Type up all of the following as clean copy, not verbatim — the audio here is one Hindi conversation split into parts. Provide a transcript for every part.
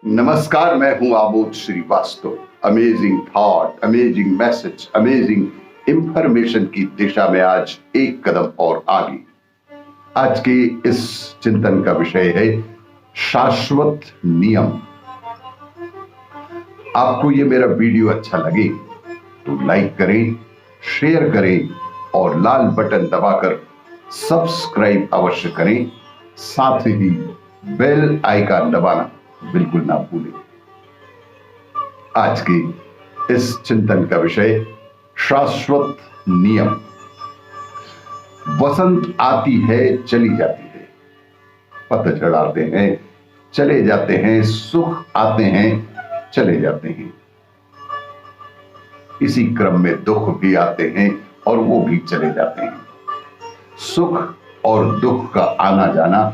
नमस्कार, मैं हूं Amod Srivastava. Amazing thought, amazing message, amazing information की दिशा में आज एक कदम और आगे। आज के इस चिंतन का विषय है शाश्वत नियम। आपको ये मेरा वीडियो अच्छा लगे तो लाइक करें, शेयर करें और लाल बटन दबाकर सब्सक्राइब अवश्य करें। साथ ही बेल आइकन दबाना बिल्कुल ना भूलें। आज के इस चिंतन का विषय शाश्वत नियम। वसंत आती है, चली जाती है, पतझड़ आते हैं, चले जाते हैं, सुख आते हैं, चले जाते हैं। इसी क्रम में दुख भी आते हैं और वो भी चले जाते हैं। सुख और दुख का आना जाना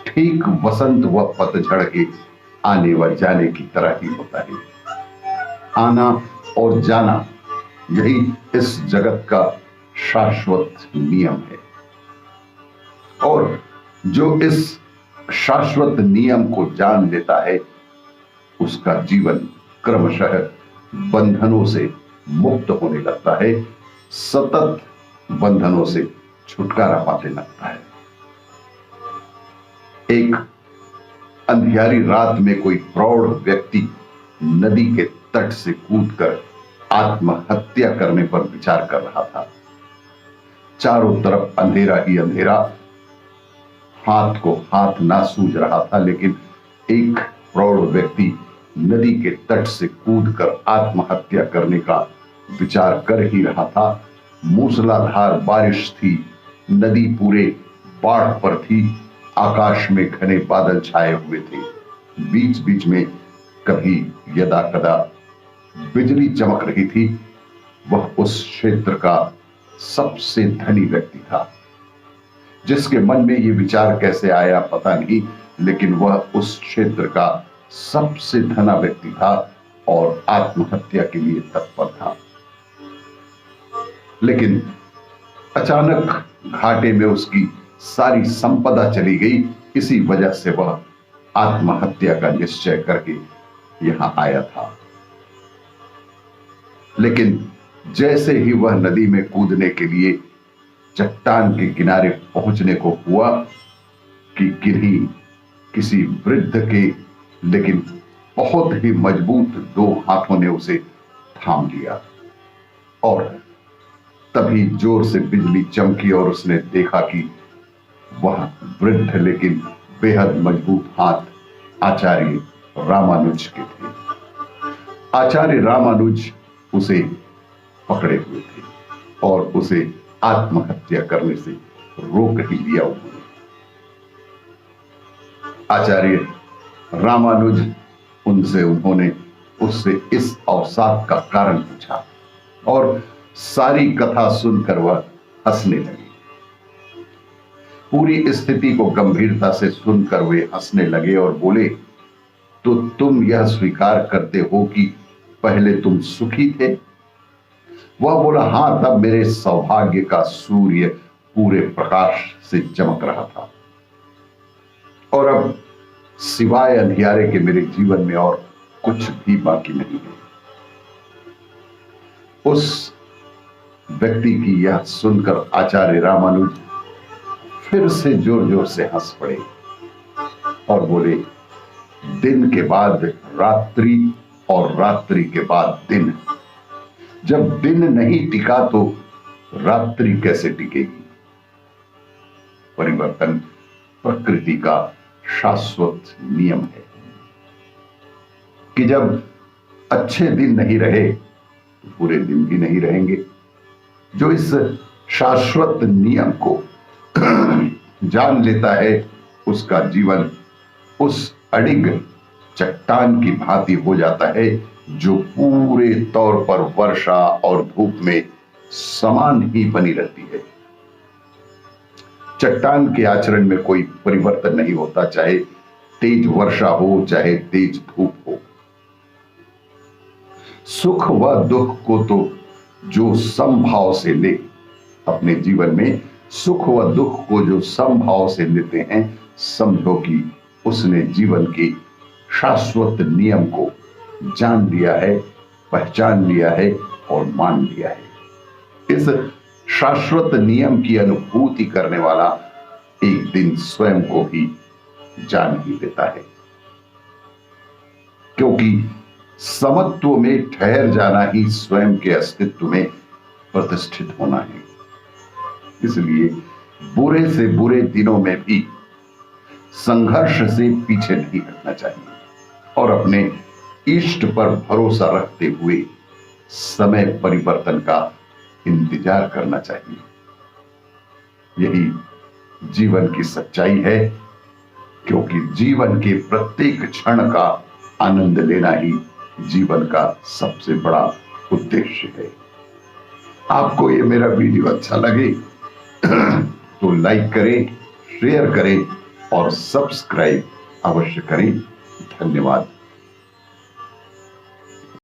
ठीक वसंत व पतझड़ के आने व जाने की तरह ही होता है। आना और जाना यही इस जगत का शाश्वत नियम है। और जो इस शाश्वत नियम को जान लेता है उसका जीवन क्रमशः बंधनों से मुक्त होने लगता है, सतत बंधनों से छुटकारा पाने लगता है। एक अंधियारी रात में कोई प्रौढ़ व्यक्ति नदी के तट से कूदकर आत्महत्या करने पर विचार कर रहा था। चारों तरफ अंधेरा ही अंधेरा, हाथ को हाथ ना सूझ रहा था, लेकिन एक प्रौढ़ व्यक्ति नदी के तट से कूदकर आत्महत्या करने का विचार कर ही रहा था। मूसलाधार बारिश थी, नदी पूरे बाढ़ पर थी, आकाश में घने बादल छाए हुए थे, बीच बीच में कभी यदा कदा बिजली चमक रही थी। वह उस क्षेत्र का सबसे धनी व्यक्ति था। जिसके मन में यह विचार कैसे आया पता नहीं, लेकिन वह उस क्षेत्र का सबसे धना व्यक्ति था और आत्महत्या के लिए तत्पर था। लेकिन अचानक घाटे में उसकी सारी संपदा चली गई। इसी वजह से वह आत्महत्या का निश्चय करके यहां आया था। लेकिन जैसे ही वह नदी में कूदने के लिए चट्टान के किनारे पहुंचने को हुआ कि किसी वृद्ध के लेकिन बहुत ही मजबूत दो हाथों ने उसे थाम लिया और तभी जोर से बिजली चमकी और उसने देखा कि वह वृद्ध लेकिन बेहद मजबूत हाथ आचार्य रामानुज के थे। आचार्य रामानुज उसे पकड़े हुए थे और उसे आत्महत्या करने से रोक ही लिया उन्होंने। आचार्य रामानुज उन्होंने उससे इस अवसाद का कारण पूछा और सारी कथा सुनकर वह हंसने लगे। पूरी स्थिति को गंभीरता से सुनकर वे हंसने लगे और बोले, तो तुम यह स्वीकार करते हो कि पहले तुम सुखी थे? वह बोला, हां, तब मेरे सौभाग्य का सूर्य पूरे प्रकाश से चमक रहा था और अब सिवाय अंधियारे के मेरे जीवन में और कुछ भी बाकी नहीं है। उस व्यक्ति की यह सुनकर आचार्य रामानुज फिर से जोर जोर से हंस पड़े और बोले, दिन के बाद रात्रि और रात्रि के बाद दिन। जब दिन नहीं टिका तो रात्रि कैसे टिकेगी? परिवर्तन प्रकृति का शाश्वत नियम है कि जब अच्छे दिन नहीं रहे तो बुरे दिन भी नहीं रहेंगे। जो इस शाश्वत नियम को जान लेता है उसका जीवन उस अडिग चट्टान की भांति हो जाता है जो पूरे तौर पर वर्षा और धूप में समान ही बनी रहती है। चट्टान के आचरण में कोई परिवर्तन नहीं होता, चाहे तेज वर्षा हो चाहे तेज धूप हो। सुख व दुख को तो जो समभाव से ले, अपने जीवन में सुख व दुख को जो समभाव से लेते हैं, समझो कि उसने जीवन की शाश्वत नियम को जान लिया है, पहचान लिया है और मान लिया है। इस शाश्वत नियम की अनुभूति करने वाला एक दिन स्वयं को ही जान ही लेता है, क्योंकि समत्व में ठहर जाना ही स्वयं के अस्तित्व में प्रतिष्ठित होना है। इसलिए बुरे से बुरे दिनों में भी संघर्ष से पीछे नहीं हटना चाहिए और अपने इष्ट पर भरोसा रखते हुए समय परिवर्तन का इंतजार करना चाहिए। यही जीवन की सच्चाई है, क्योंकि जीवन के प्रत्येक क्षण का आनंद लेना ही जीवन का सबसे बड़ा उद्देश्य है। आपको ये मेरा वीडियो अच्छा लगे तो लाइक करें, शेयर करें और सब्सक्राइब अवश्य करें। धन्यवाद।